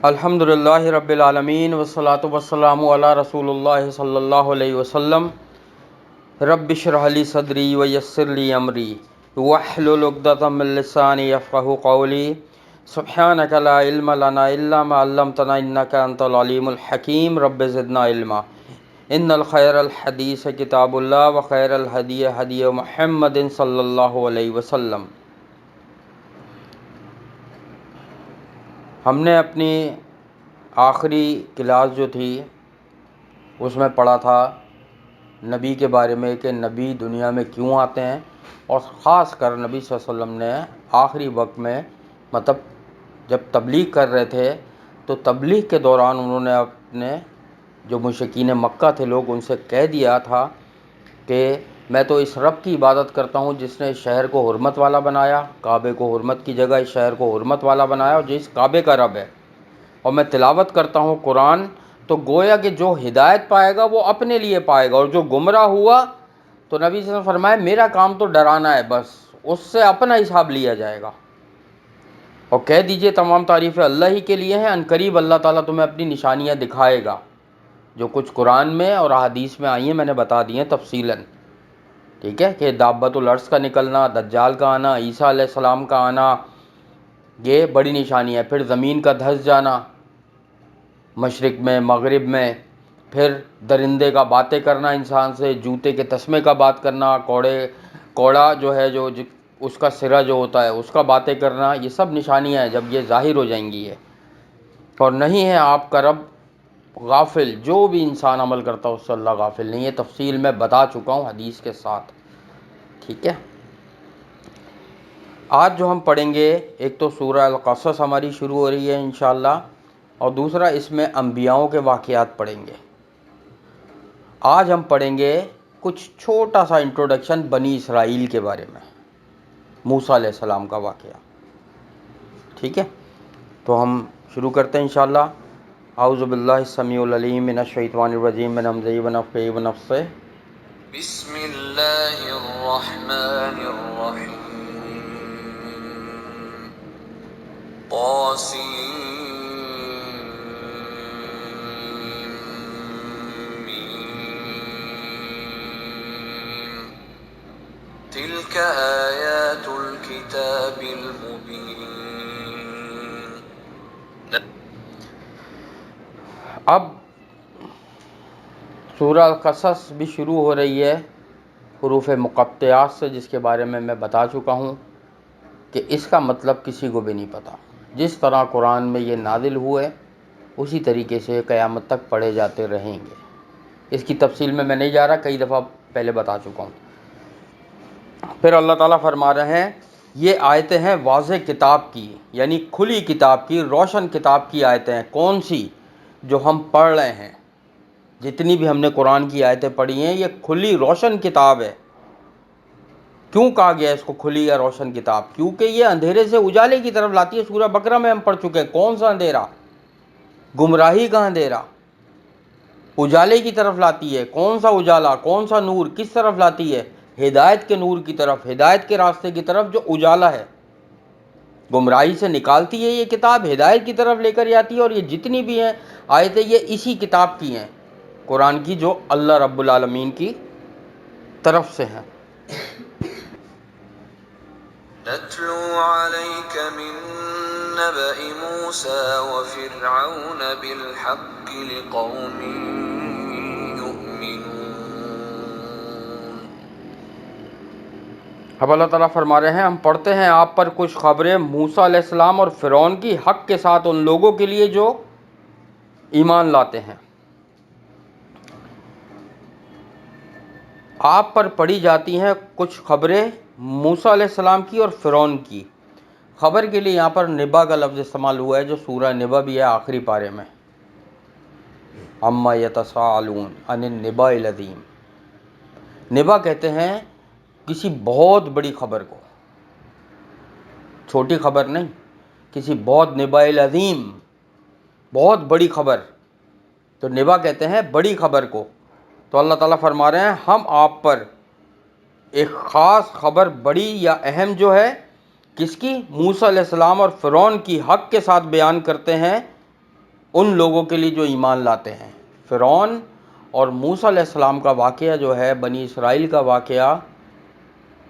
الحمدللہ رب العالمین والصلاة والسلام علی رسول اللہ صلی اللہ علیہ وسلم۔ رب اشرح لی صدری ویسر لی امری واحلل عقدۃ من لسانی یفقہوا قولی۔ سبحانک لا علم لنا الا ما علمتنا انک انت العلیم الحکیم۔ رب زدنا علما۔ ان الخیر الحدیث کتاب اللہ وخیر الہدی ہدی محمد صلی اللہ علیہ وسلم۔ ہم نے اپنی آخری کلاس جو تھی اس میں پڑھا تھا نبی کے بارے میں کہ نبی دنیا میں کیوں آتے ہیں، اور خاص کر نبی صلی اللہ علیہ وسلم نے آخری وقت میں مطلب جب تبلیغ کر رہے تھے تو تبلیغ کے دوران انہوں نے اپنے جو مشرکین مکہ تھے لوگ ان سے کہہ دیا تھا کہ میں تو اس رب کی عبادت کرتا ہوں جس نے اس شہر کو حرمت والا بنایا، کعبے کو حرمت کی جگہ اس شہر کو حرمت والا بنایا، اور جس کعبے کا رب ہے، اور میں تلاوت کرتا ہوں قرآن، تو گویا کہ جو ہدایت پائے گا وہ اپنے لیے پائے گا، اور جو گمراہ ہوا تو نبی صلی اللہ علیہ وسلم فرمائے میرا کام تو ڈرانا ہے، بس اس سے اپنا حساب لیا جائے گا، اور کہہ دیجئے تمام تعریفیں اللہ ہی کے لیے ہیں، عنقریب اللہ تعالیٰ تمہیں اپنی نشانیاں دکھائے گا، جو کچھ قرآن میں اور احادیث میں آئی ہیں میں نے بتا دی ہیں تفصیلاً، ٹھیک ہے، کہ دابۃ الارض کا نکلنا، دجال کا آنا، عیسیٰ علیہ السلام کا آنا، یہ بڑی نشانی ہے، پھر زمین کا دھس جانا مشرق میں مغرب میں، پھر درندے کا باتیں کرنا انسان سے، جوتے کے تسمے کا بات کرنا، کوڑا جو ہے جو اس کا سرا جو ہوتا ہے اس کا باتیں کرنا، یہ سب نشانیاں ہیں جب یہ ظاہر ہو جائیں گی یہ، اور نہیں ہے آپ کا رب غافل، جو بھی انسان عمل کرتا ہے اس سے اللہ غافل نہیں ہے، تفصیل میں بتا چکا ہوں حدیث کے ساتھ، ٹھیک ہے۔ آج جو ہم پڑھیں گے ایک تو سورہ القصص ہماری شروع ہو رہی ہے انشاءاللہ، اور دوسرا اس میں انبیاؤں کے واقعات پڑھیں گے۔ آج ہم پڑھیں گے کچھ چھوٹا سا انٹروڈکشن بنی اسرائیل کے بارے میں، موسیٰ علیہ السلام کا واقعہ، ٹھیک ہے۔ تو ہم شروع کرتے ہیں انشاءاللہ۔ اعوذ باللہ السمیع العلیم من الشیطان الرجیم من ہمزہ ونفخہ ونفثہ۔ بسم اللہ الرحمن الرحیم۔ تلك آیات الکتاب المبین۔ اب سورہ القصص بھی شروع ہو رہی ہے حروف مقطعات سے، جس کے بارے میں بتا چکا ہوں کہ اس کا مطلب کسی کو بھی نہیں پتہ، جس طرح قرآن میں یہ نازل ہوئے اسی طریقے سے قیامت تک پڑھے جاتے رہیں گے۔ اس کی تفصیل میں نہیں جا رہا، کئی دفعہ پہلے بتا چکا ہوں۔ پھر اللہ تعالیٰ فرما رہے ہیں یہ آیتیں ہیں واضح کتاب کی، یعنی کھلی کتاب کی، روشن کتاب کی آیتیں ہیں۔ کون سی؟ جو ہم پڑھ رہے ہیں، جتنی بھی ہم نے قرآن کی آیتیں پڑھی ہیں یہ کھلی روشن کتاب ہے۔ کیوں کہا گیا اس کو کھلی یا روشن کتاب؟ کیونکہ یہ اندھیرے سے اجالے کی طرف لاتی ہے۔ سورہ بقرہ میں ہم پڑھ چکے ہیں کون سا اندھیرا، گمراہی کا اندھیرا، اجالے کی طرف لاتی ہے۔ کون سا اجالا، کون سا نور، کس طرف لاتی ہے؟ ہدایت کے نور کی طرف، ہدایت کے راستے کی طرف جو اجالا ہے، گمراہی سے نکالتی ہے یہ کتاب، ہدایت کی طرف لے کر جاتی ہے۔ اور یہ جتنی بھی ہیں آیتیں یہ اسی کتاب کی ہیں، قرآن کی، جو اللہ رب العالمین کی طرف سے ہیں۔ نتلو علیک من نبأ موسیٰ وفرعون بالحق لقوم یؤمنون۔ اب اللہ تعالیٰ فرما رہے ہیں ہم پڑھتے ہیں آپ پر کچھ خبریں موسیٰ علیہ السلام اور فرعون کی، حق کے ساتھ ان لوگوں کے لیے جو ایمان لاتے ہیں۔ آپ پر پڑھی جاتی ہیں کچھ خبریں موسیٰ علیہ السلام کی اور فرعون کی۔ خبر کے لیے یہاں پر نبا کا لفظ استعمال ہوا ہے، جو سورہ نبا بھی ہے آخری پارے میں، عما یتساءلون عن النباء العظیم۔ نبا کہتے ہیں کسی بہت بڑی خبر کو، چھوٹی خبر نہیں، کسی بہت نباء العظیم، بہت بڑی خبر، تو نبا کہتے ہیں بڑی خبر کو۔ تو اللہ تعالیٰ فرما رہے ہیں ہم آپ پر ایک خاص خبر بڑی یا اہم جو ہے کس کی؟ موسیٰ علیہ السلام اور فرعون کی، حق کے ساتھ بیان کرتے ہیں ان لوگوں کے لیے جو ایمان لاتے ہیں۔ فرعون اور موسیٰ علیہ السلام کا واقعہ جو ہے، بنی اسرائیل کا واقعہ،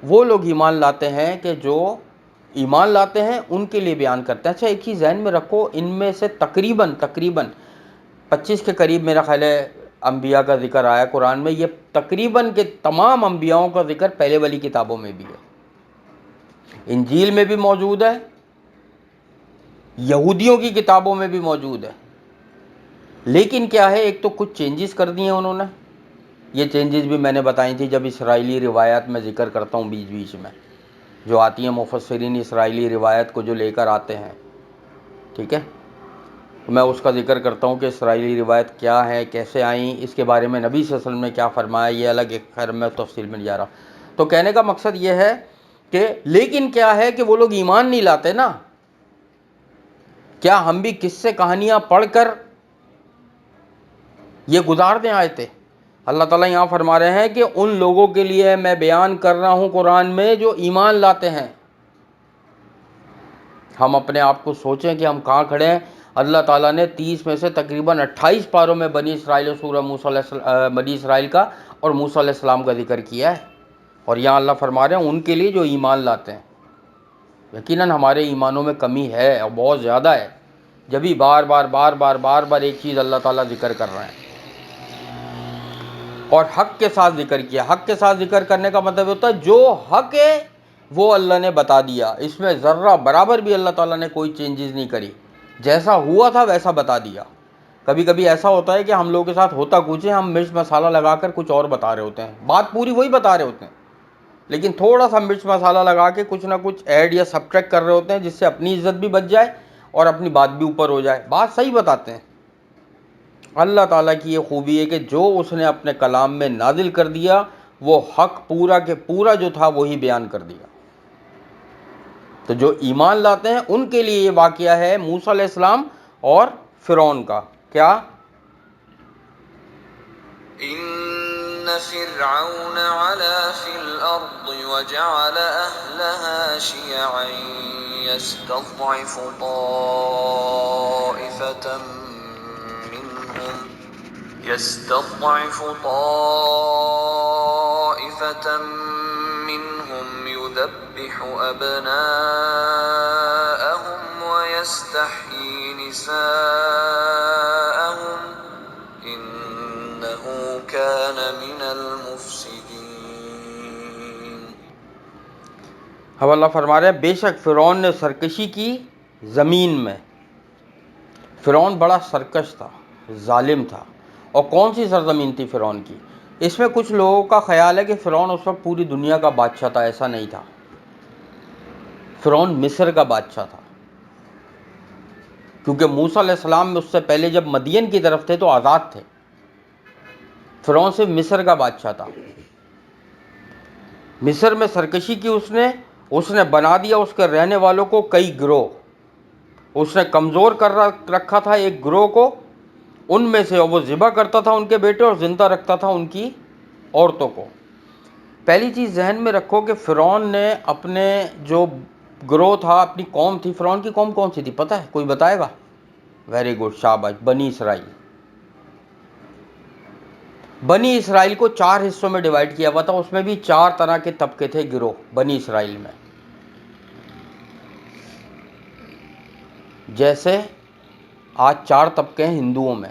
وہ لوگ ایمان لاتے ہیں کہ جو ایمان لاتے ہیں ان کے لیے بیان کرتے ہیں۔ اچھا ایک چیز ذہن میں رکھو، ان میں سے تقریباً 25 کے قریب میرا خیال ہے انبیاء کا ذکر آیا قرآن میں۔ یہ تقریباً کہ تمام انبیاؤں کا ذکر پہلے والی کتابوں میں بھی ہے، انجیل میں بھی موجود ہے، یہودیوں کی کتابوں میں بھی موجود ہے۔ لیکن کیا ہے، ایک تو کچھ چینجز کر دیے انہوں نے، یہ چینجز بھی میں نے بتائی تھی جب اسرائیلی روایات میں ذکر کرتا ہوں بیچ بیچ میں، جو آتی ہیں مفسرین اسرائیلی روایت کو جو لے کر آتے ہیں، ٹھیک ہے، میں اس کا ذکر کرتا ہوں کہ اسرائیلی روایت کیا ہے، کیسے آئیں، اس کے بارے میں نبی صلی اللہ علیہ وسلم نے کیا فرمایا، یہ الگ ایک، خیر میں تفصیل میں نہیں جا رہا۔ تو کہنے کا مقصد یہ ہے کہ لیکن کیا ہے کہ وہ لوگ ایمان نہیں لاتے نا۔ کیا ہم بھی قصے کہانیاں پڑھ کر یہ گزار دیں آیتیں؟ اللہ تعالیٰ یہاں فرما رہے ہیں کہ ان لوگوں کے لیے میں بیان کر رہا ہوں قرآن میں جو ایمان لاتے ہیں۔ ہم اپنے آپ کو سوچیں کہ ہم کہاں کھڑے ہیں۔ اللہ تعالیٰ نے 30 میں سے تقریباً 28 پاروں میں بنی اسرائیل اور سورہ بنی اسرائیل کا اور موسیٰ علیہ السلام کا ذکر کیا ہے، اور یہاں اللہ فرما رہے ہیں ان کے لیے جو ایمان لاتے ہیں۔ یقیناً ہمارے ایمانوں میں کمی ہے اور بہت زیادہ ہے، جبھی بار بار ایک چیز اللہ تعالیٰ ذکر کر رہے ہیں، اور حق کے ساتھ ذکر کیا۔ حق کے ساتھ ذکر کرنے کا مطلب ہوتا ہے جو حق ہے وہ اللہ نے بتا دیا، اس میں ذرہ برابر بھی اللہ تعالیٰ نے کوئی چینجز نہیں کری، جیسا ہوا تھا ویسا بتا دیا۔ کبھی کبھی ایسا ہوتا ہے کہ ہم لوگوں کے ساتھ ہوتا کچھ ہے، ہم مرچ مسالہ لگا کر کچھ اور بتا رہے ہوتے ہیں، بات پوری وہی بتا رہے ہوتے ہیں، لیکن تھوڑا سا مرچ مسالہ لگا کے کچھ نہ کچھ ایڈ یا سبٹریکٹ کر رہے ہوتے ہیں، جس سے اپنی عزت بھی بچ جائے اور اپنی بات بھی اوپر ہو جائے۔ بات صحیح بتاتے ہیں۔ اللہ تعالیٰ کی یہ خوبی ہے کہ جو اس نے اپنے کلام میں نازل کر دیا وہ حق پورا کے پورا جو تھا وہی بیان کر دیا۔ تو جو ایمان لاتے ہیں ان کے لیے یہ واقعہ ہے موسیٰ علیہ السلام اور فرعون کا۔ کیا؟ إن فرعون علا في الأرض وجعل أهلها شيعا يستضعف طائفة منهم يذبح أبناءهم ويستحيي نساءهم إنه كان من المفسدين۔ اب اللہ فرما رہے ہیں بے شک فرعون نے سرکشی کی زمین میں۔ فرعون بڑا سرکش تھا، ظالم تھا۔ اور کون سی سرزمین تھی فرعون کی؟ اس میں کچھ لوگوں کا خیال ہے کہ فرعون اس وقت پوری دنیا کا بادشاہ تھا، ایسا نہیں تھا۔ فرعون مصر کا بادشاہ تھا، کیونکہ موسیٰ علیہ السلام اس سے پہلے جب مدین کی طرف تھے تو آزاد تھے۔ فرعون صرف مصر کا بادشاہ تھا۔ مصر میں سرکشی کی اس نے بنا دیا اس کے رہنے والوں کو کئی گروہ، اس نے کمزور کر رکھا تھا ایک گروہ کو ان میں سے، وہ ذبح کرتا تھا ان کے بیٹے اور زندہ رکھتا تھا ان کی عورتوں کو۔ پہلی چیز ذہن میں رکھو کہ فرعون نے اپنے جو گروہ تھا، اپنی قوم تھی، فرعون کی قوم کون سی تھی پتہ ہے؟ کوئی بتائے گا؟ ویری گڈ، شاباش، بنی اسرائیل۔ بنی اسرائیل کو 4 حصوں میں ڈیوائیڈ کیا ہوا تھا، اس میں بھی 4 طرح کے طبقے تھے، گروہ بنی اسرائیل میں۔ جیسے آج 4 طبقے ہیں ہندوؤں میں،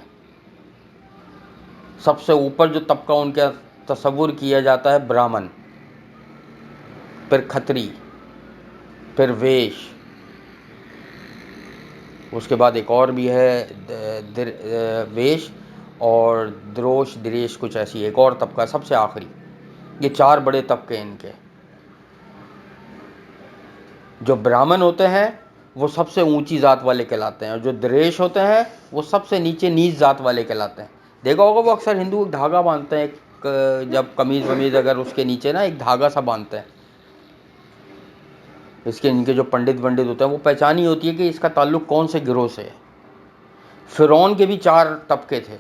سب سے اوپر جو طبقہ ان کا تصور کیا جاتا ہے برہمن، پھر کھتری، پھر ویش، اس کے بعد ایک اور بھی ہے ویش اور دریش کچھ ایسی ایک اور طبقہ، سب سے آخری۔ یہ 4 بڑے طبقے ان کے۔ جو برہمن ہوتے ہیں وہ سب سے اونچی ذات والے کہلاتے ہیں، اور جو دریش ہوتے ہیں وہ سب سے نیچ ذات والے کہلاتے ہیں۔ دیکھا ہوگا وہ اکثر ہندو ایک دھاگا باندھتے ہیں، جب قمیض ومیز اگر اس کے نیچے نا ایک دھاگا سا باندھتے ہیں، اس کے ان کے جو پنڈت ہوتے ہیں وہ پہچان ہی ہوتی ہے کہ اس کا تعلق کون سے گروہ سے ہے۔ فرعون کے بھی 4 طبقے تھے،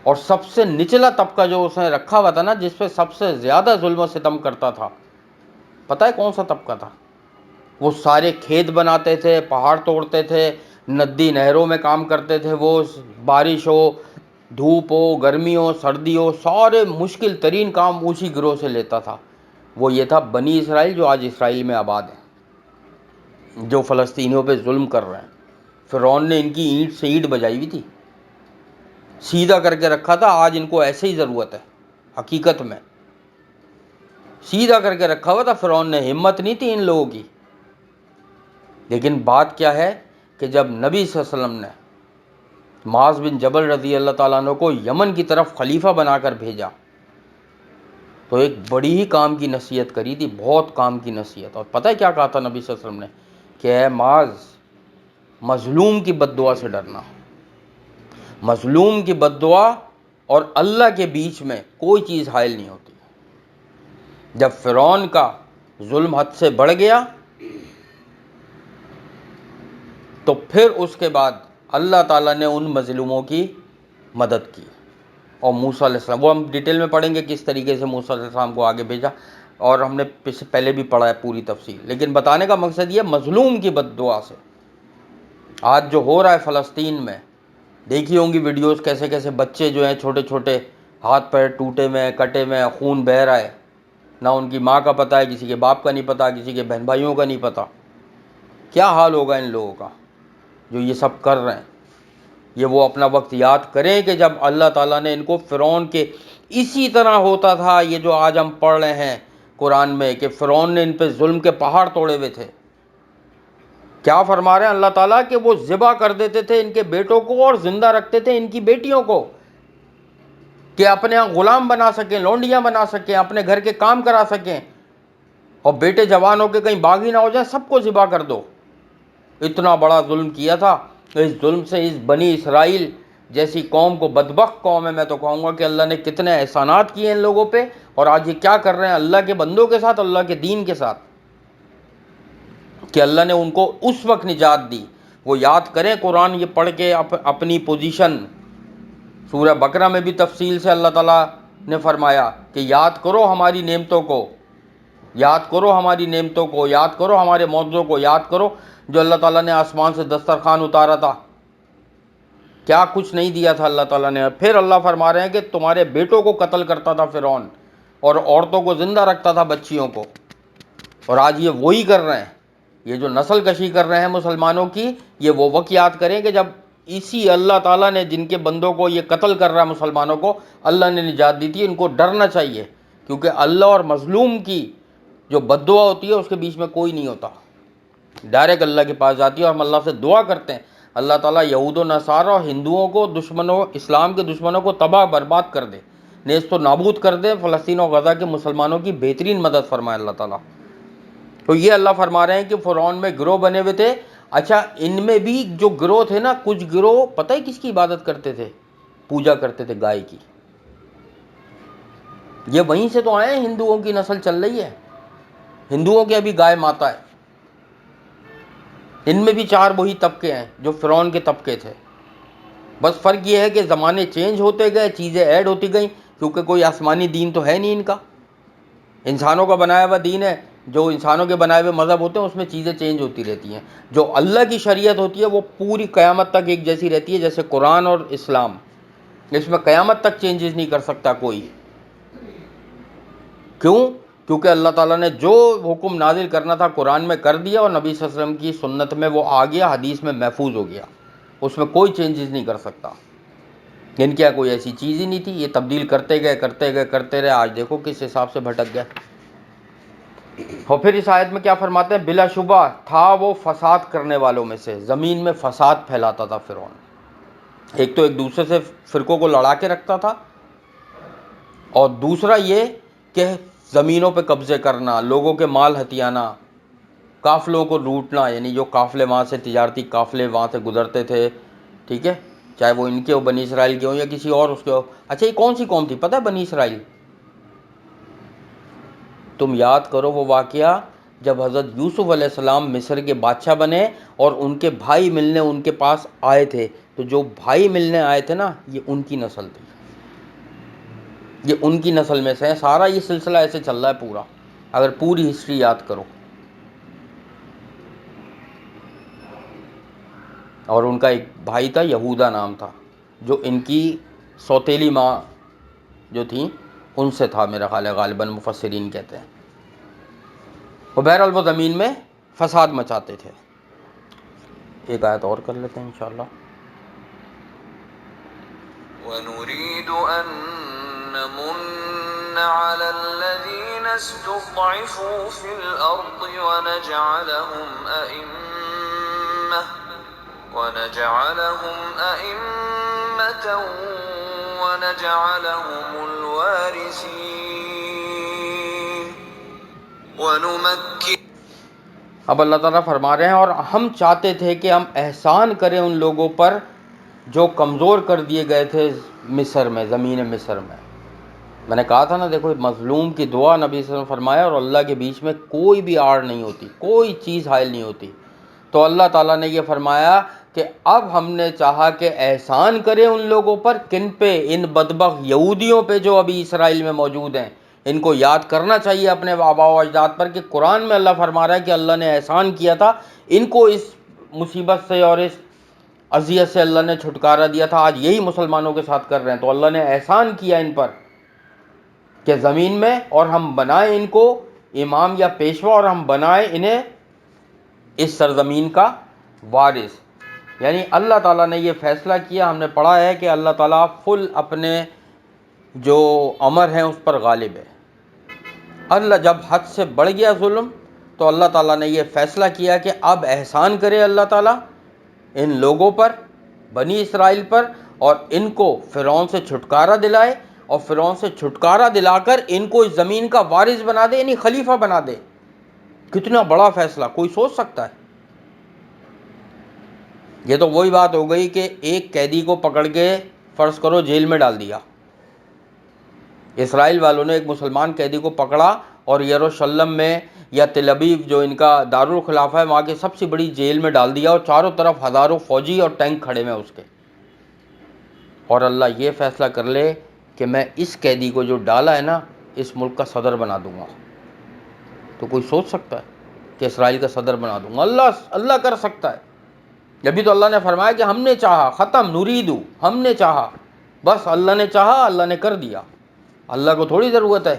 اور سب سے نچلا طبقہ جو اس نے رکھا ہوا تھا نا، جس پہ سب سے زیادہ ظلم و ستم کرتا تھا، پتہ ہے کون سا طبقہ تھا؟ وہ سارے کھیت بناتے تھے، پہاڑ توڑتے تھے، ندی نہروں میں کام کرتے تھے وہ، بارش ہو، دھوپ ہو، گرمی ہو، سردی ہو، سارے مشکل ترین کام اسی گروہ سے لیتا تھا۔ وہ یہ تھا بنی اسرائیل جو آج اسرائیل میں آباد ہیں، جو فلسطینیوں پہ ظلم کر رہے ہیں۔ فرعون نے ان کی اینٹ سے اینٹ بجائی ہوئی تھی، سیدھا کر کے رکھا تھا، آج ان کو ایسے ہی ضرورت ہے۔ حقیقت میں سیدھا کر کے رکھا ہوا تھا فرعون نے، ہمت نہیں تھی ان لوگوں کی۔ لیکن بات کیا ہے کہ جب نبی صلی اللہ علیہ وسلم نے معاذ بن جبل رضی اللہ تعالیٰ عنہ کو یمن کی طرف خلیفہ بنا کر بھیجا تو ایک بڑی ہی کام کی نصیحت کری تھی، بہت کام کی نصیحت۔ اور پتہ ہے کیا کہا تھا نبی صلی اللہ علیہ وسلم نے کہ اے معاذ، مظلوم کی بد دعا سے ڈرنا۔ مظلوم کی بد دعا اور اللہ کے بیچ میں کوئی چیز حائل نہیں ہوتی۔ جب فرعون کا ظلم حد سے بڑھ گیا تو پھر اس کے بعد اللہ تعالیٰ نے ان مظلوموں کی مدد کی، اور موسیٰ علیہ السلام، وہ ہم ڈیٹیل میں پڑھیں گے کس طریقے سے موسیٰ علیہ السلام کو آگے بھیجا، اور ہم نے پہلے بھی پڑھا ہے پوری تفصیل۔ لیکن بتانے کا مقصد یہ مظلوم کی بد دعا سے آج جو ہو رہا ہے فلسطین میں، دیکھی ہوں گی ویڈیوز، کیسے کیسے بچے جو ہیں چھوٹے چھوٹے، ہاتھ پیر ٹوٹے میں، کٹے میں، خون بہہ رہا ہے، نہ ان کی ماں کا پتہ ہے، کسی کے باپ کا نہیں پتہ، کسی کے بہن بھائیوں کا نہیں پتہ۔ کیا حال ہوگا ان لوگوں کا جو یہ سب کر رہے ہیں؟ یہ وہ اپنا وقت یاد کریں کہ جب اللہ تعالیٰ نے ان کو فرعون کے اسی طرح ہوتا تھا، یہ جو آج ہم پڑھ رہے ہیں قرآن میں کہ فرعون نے ان پہ ظلم کے پہاڑ توڑے ہوئے تھے۔ کیا فرما رہے ہیں اللہ تعالیٰ کہ وہ ذبح کر دیتے تھے ان کے بیٹوں کو اور زندہ رکھتے تھے ان کی بیٹیوں کو کہ اپنے یہاں غلام بنا سکیں، لونڈیاں بنا سکیں، اپنے گھر کے کام کرا سکیں، اور بیٹے جوان ہو کے کہیں باغی نہ ہو جائیں، سب کو ذبح کر دو۔ اتنا بڑا ظلم کیا تھا۔ اس ظلم سے اس بنی اسرائیل جیسی قوم کو، بدبخت قوم ہے میں تو کہوں گا کہ اللہ نے کتنے احسانات کیے ان لوگوں پہ، اور آج یہ کیا کر رہے ہیں اللہ کے بندوں کے ساتھ، اللہ کے دین کے ساتھ، کہ اللہ نے ان کو اس وقت نجات دی۔ وہ یاد کریں قرآن یہ پڑھ کے اپنی پوزیشن، سورہ بقرہ میں بھی تفصیل سے اللہ تعالیٰ نے فرمایا کہ یاد کرو ہماری نعمتوں کو، یاد کرو ہماری نعمتوں کو، یاد کرو ہمارے معجزوں کو، یاد کرو جو اللہ تعالیٰ نے آسمان سے دسترخوان اتارا تھا، کیا کچھ نہیں دیا تھا اللہ تعالیٰ نے۔ پھر اللہ فرما رہے ہیں کہ تمہارے بیٹوں کو قتل کرتا تھا فرعون، اور عورتوں کو زندہ رکھتا تھا، بچیوں کو، اور آج یہ وہی کر رہے ہیں۔ یہ جو نسل کشی کر رہے ہیں مسلمانوں کی، یہ وہ وقت یاد کریں کہ جب اسی اللہ تعالیٰ نے جن کے بندوں کو یہ قتل کر رہا ہے مسلمانوں کو، اللہ نے نجات دی تھی۔ ان کو ڈرنا چاہیے، کیونکہ اللہ اور مظلوم کی جو بد دعا ہوتی ہے اس کے بیچ میں کوئی نہیں ہوتا، ڈائریکٹ اللہ کے پاس جاتی ہے، اور ہم اللہ سے دعا کرتے ہیں اللہ تعالیٰ یہود و نصارہ اور ہندوؤں کو، دشمنوں، اسلام کے دشمنوں کو تباہ برباد کر دے، نیست و نابود کر دے، فلسطین و غزہ کے مسلمانوں کی بہترین مدد فرمائے اللہ تعالیٰ۔ تو یہ اللہ فرما رہے ہیں کہ فرعون میں گروہ بنے ہوئے تھے۔ اچھا، ان میں بھی جو گروہ تھے نا، کچھ گروہ پتہ ہے کس کی عبادت کرتے تھے؟ پوجا کرتے تھے گائے کی۔ یہ وہیں سے تو آئے ہیں، ہندوؤں کی نسل چل رہی ہے، ہندوؤں کے ابھی گائے ماتا ہے۔ ان میں بھی چار وہی طبقے ہیں جو فرعون کے طبقے تھے، بس فرق یہ ہے کہ زمانے چینج ہوتے گئے، چیزیں ایڈ ہوتی گئیں، کیونکہ کوئی آسمانی دین تو ہے نہیں ان کا، انسانوں کا بنایا ہوا دین ہے۔ جو انسانوں کے بنائے ہوئے مذہب ہوتے ہیں اس میں چیزیں چینج ہوتی رہتی ہیں، جو اللہ کی شریعت ہوتی ہے وہ پوری قیامت تک ایک جیسی رہتی ہے، جیسے قرآن اور اسلام، اس میں قیامت تک چینجز نہیں کر سکتا کوئی۔ کیوں؟ کیونکہ اللہ تعالیٰ نے جو حکم نازل کرنا تھا قرآن میں کر دیا، اور نبی صلی اللہ علیہ وسلم کی سنت میں وہ آ گیا، حدیث میں محفوظ ہو گیا، اس میں کوئی چینجز نہیں کر سکتا۔ ان کیا کوئی ایسی چیز ہی نہیں تھی، یہ تبدیل کرتے گئے کرتے گئے کرتے رہے، آج دیکھو کس حساب سے بھٹک گئے۔ اور پھر اس آیت میں کیا فرماتے ہیں؟ بلا شبہ تھا وہ فساد کرنے والوں میں سے، زمین میں فساد پھیلاتا تھا فرعون۔ ایک تو ایک دوسرے سے فرقوں کو لڑا کے رکھتا تھا، اور دوسرا یہ کہ زمینوں پہ قبضے کرنا، لوگوں کے مال ہتھیانا، قافلوں کو لوٹنا، یعنی جو قافلے وہاں سے، تجارتی قافلے وہاں سے گزرتے تھے، ٹھیک ہے، چاہے وہ ان کے ہو، بنی اسرائیل کے ہوں یا کسی اور اس کے ہو۔ اچھا، یہ کون سی قوم تھی پتہ ہے بنی اسرائیل؟ تم یاد کرو وہ واقعہ جب حضرت یوسف علیہ السلام مصر کے بادشاہ بنے اور ان کے بھائی ملنے ان کے پاس آئے تھے، تو جو بھائی ملنے آئے تھے نا، یہ ان کی نسل تھی، یہ ان کی نسل میں سے ہیں۔ سارا یہ سلسلہ ایسے چل رہا ہے پورا، اگر پوری ہسٹری یاد کرو۔ اور ان کا ایک بھائی تھا یہودا نام تھا، جو ان کی سوتیلی ماں جو تھیں ان سے تھا، میرا خیال ہے غالباً مفسرین کہتے ہیں۔ وہ بہرحال وہ زمین میں فساد مچاتے تھے۔ ایک آیت اور کر لیتے ہیں انشاءاللہ۔ وَنُرِيدُ أَن نَّمُنَّ عَلَى الَّذِينَ اسْتُضْعِفُوا فِي الْأَرْضِ وَنَجْعَلَهُمْ أَئِمَّةً وَنَجْعَلَهُمُ الْوَارِثِينَ وَنُمَكِّنَ۔ اب اللہ تعالیٰ فرما رہے ہیں اور ہم چاہتے تھے کہ ہم احسان کریں ان لوگوں پر جو کمزور کر دیے گئے تھے مصر میں، زمین مصر میں۔ میں نے کہا تھا نا، دیکھو مظلوم کی دعا نبی صلی اللہ علیہ وسلم فرمایا، اور اللہ کے بیچ میں کوئی بھی آڑ نہیں ہوتی، کوئی چیز حائل نہیں ہوتی۔ تو اللہ تعالیٰ نے یہ فرمایا کہ اب ہم نے چاہا کہ احسان کرے ان لوگوں پر، کن پہ؟ ان بدبخت یہودیوں پہ جو ابھی اسرائیل میں موجود ہیں۔ ان کو یاد کرنا چاہیے اپنے آباء و اجداد پر کہ قرآن میں اللہ فرما رہا ہے کہ اللہ نے احسان کیا تھا، ان کو اس مصیبت سے اور اس اذیت سے اللہ نے چھٹکارا دیا تھا، آج یہی مسلمانوں کے ساتھ کر رہے ہیں۔ تو اللہ نے احسان کیا ان پر کہ زمین میں، اور ہم بنائیں ان کو امام یا پیشوا، اور ہم بنائیں انہیں اس سرزمین کا وارث۔ یعنی اللہ تعالیٰ نے یہ فیصلہ کیا، ہم نے پڑھا ہے کہ اللہ تعالیٰ فل اپنے جو امر ہیں اس پر غالب ہے۔ اللہ جب حد سے بڑھ گیا ظلم، تو اللہ تعالیٰ نے یہ فیصلہ کیا کہ اب احسان کرے اللہ تعالیٰ ان لوگوں پر، بنی اسرائیل پر، اور ان کو فرعون سے چھٹکارا دلائے، اور فرعون سے چھٹکارا دلا کر ان کو اس زمین کا وارث بنا دے، یعنی خلیفہ بنا دے۔ کتنا بڑا فیصلہ، کوئی سوچ سکتا ہے؟ یہ تو وہی بات ہو گئی کہ ایک قیدی کو پکڑ کے فرض کرو جیل میں ڈال دیا۔ اسرائیل والوں نے ایک مسلمان قیدی کو پکڑا اور یروشلم میں یا تل ابیب جو ان کا دارالخلافہ ہے وہاں کی سب سے بڑی جیل میں ڈال دیا، اور چاروں طرف ہزاروں فوجی اور ٹینک کھڑے میں اس کے، اور اللہ یہ فیصلہ کر لے کہ میں اس قیدی کو جو ڈالا ہے نا اس ملک کا صدر بنا دوں گا۔ تو کوئی سوچ سکتا ہے کہ اسرائیل کا صدر بنا دوں گا؟ اللہ کر سکتا ہے۔ جبھی تو اللہ نے فرمایا کہ ہم نے چاہا، ختم، نریدو، ہم نے چاہا، بس اللہ نے چاہا، اللہ نے کر دیا۔ اللہ کو تھوڑی ضرورت ہے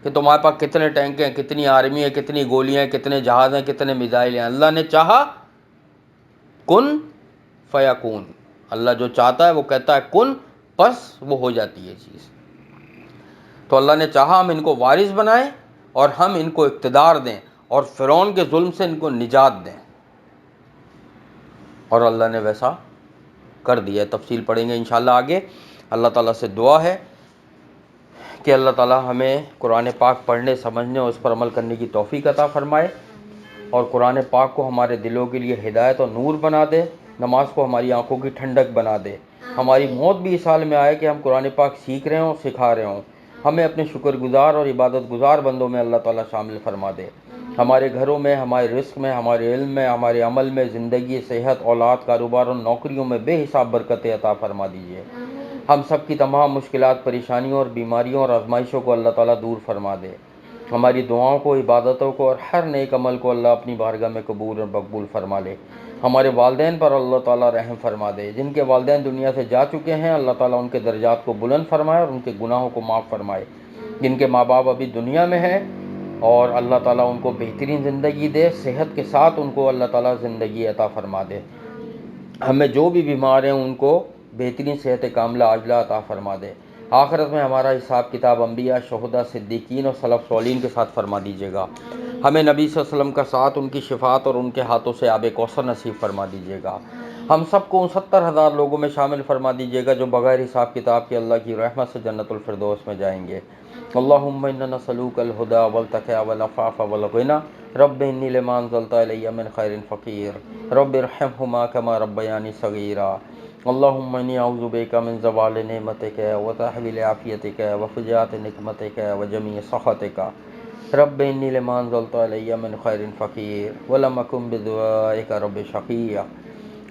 کہ تمہارے پاس کتنے ٹینک ہیں، کتنی آرمی ہے، کتنی گولیاں ہیں، کتنے جہاز ہیں، کتنے میزائل ہیں۔ اللہ نے چاہا، کن فیکون۔ اللہ جو چاہتا ہے وہ کہتا ہے کن، بس وہ ہو جاتی ہے چیز۔ تو اللہ نے چاہا ہم ان کو وارث بنائیں اور ہم ان کو اقتدار دیں اور فرعون کے ظلم سے ان کو نجات دیں، اور اللہ نے ویسا کر دیا۔ تفصیل پڑھیں گے انشاءاللہ آگے۔ اللہ تعالیٰ سے دعا ہے کہ اللہ تعالیٰ ہمیں قرآن پاک پڑھنے، سمجھنے اور اس پر عمل کرنے کی توفیق عطا فرمائے، اور قرآن پاک کو ہمارے دلوں کے لیے ہدایت اور نور بنا دے، نماز کو ہماری آنکھوں کی ٹھنڈک بنا دے، ہماری موت بھی اس حال میں آئے کہ ہم قرآن پاک سیکھ رہے ہوں، سکھا رہے ہوں۔ ہمیں اپنے شکر گزار اور عبادت گزار بندوں میں اللہ تعالیٰ شامل فرما دے۔ ہمارے گھروں میں، ہمارے رزق میں، ہمارے علم میں، ہمارے عمل میں، زندگی، صحت، اولاد، کاروبار اور نوکریوں میں بے حساب برکتیں عطا فرما دیجیے۔ ہم سب کی تمام مشکلات، پریشانیوں اور بیماریوں اور آزمائشوں کو اللہ تعالیٰ دور فرما دے۔ ہماری دعاؤں کو، عبادتوں کو اور ہر نیک عمل کو اللہ اپنی بارگاہ میں قبول اور مقبول فرما لے۔ ہمارے والدین پر اللہ تعالیٰ رحم فرما دے۔ جن کے والدین دنیا سے جا چکے ہیں اللہ تعالیٰ ان کے درجات کو بلند فرمائے اور ان کے گناہوں کو معاف فرمائے۔ جن کے ماں باپ ابھی دنیا میں ہیں اور اللہ تعالیٰ ان کو بہترین زندگی دے، صحت کے ساتھ ان کو اللہ تعالیٰ زندگی عطا فرما دے۔ ہمیں جو بھی بیمار ہیں ان کو بہترین صحت کاملہ عاجلہ عطا فرما دے۔ آخرت میں ہمارا حساب کتاب انبیاء، شہداء، صدیقین اور سلف صالحین کے ساتھ فرما دیجیے گا۔ ہمیں نبی صلی اللہ علیہ وسلم کا ساتھ، ان کی شفاعت اور ان کے ہاتھوں سے آب کوثر نصیب فرما دیجیے گا۔ ہم سب کو 69,000 لوگوں میں شامل فرما دیجیے گا جو بغیر حساب کتاب کے اللہ کی رحمت سے جنت الفردوس میں جائیں گے۔ اللہم انا نسألوک الہدی والتقی والعفاف والغنی رب انی لما انزلت الی من خیر فقیر رب ارحمہما کما ربیانی صغیرا اللہم انی اعوذ بک من زوال نعمتک وتحویل عافیتک وفجاءۃ نقمتک وجمیع سخطک رب انی لما انزلت الی من خیر فقیر ولم اکن بدعائک رب شقیا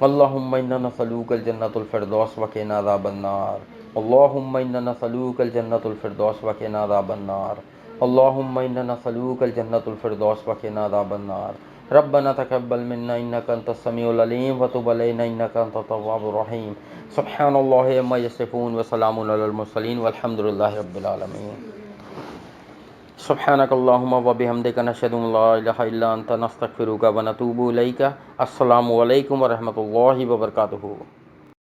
اللہم انا نسألوک الجنۃ الفردوس وقنا عذاب النار اللہم انا نسألوک الجنۃ الفردوس وقنا عذاب النار اللہم انا نسألوک الجنۃ الفردوس وقنا عذاب النار ربنا تقبل منا انك انت السميع العليم وتب علينا انك انت التواب الرحيم سبحان الله عما يصفون وسلام على المرسلين والحمد لله رب العالمين سبحانك اللهم وبحمدك نشهد ان لا اله الا انت نستغفرك ونتوب اليك السلام علیکم ورحمۃ اللہ وبرکاتہ.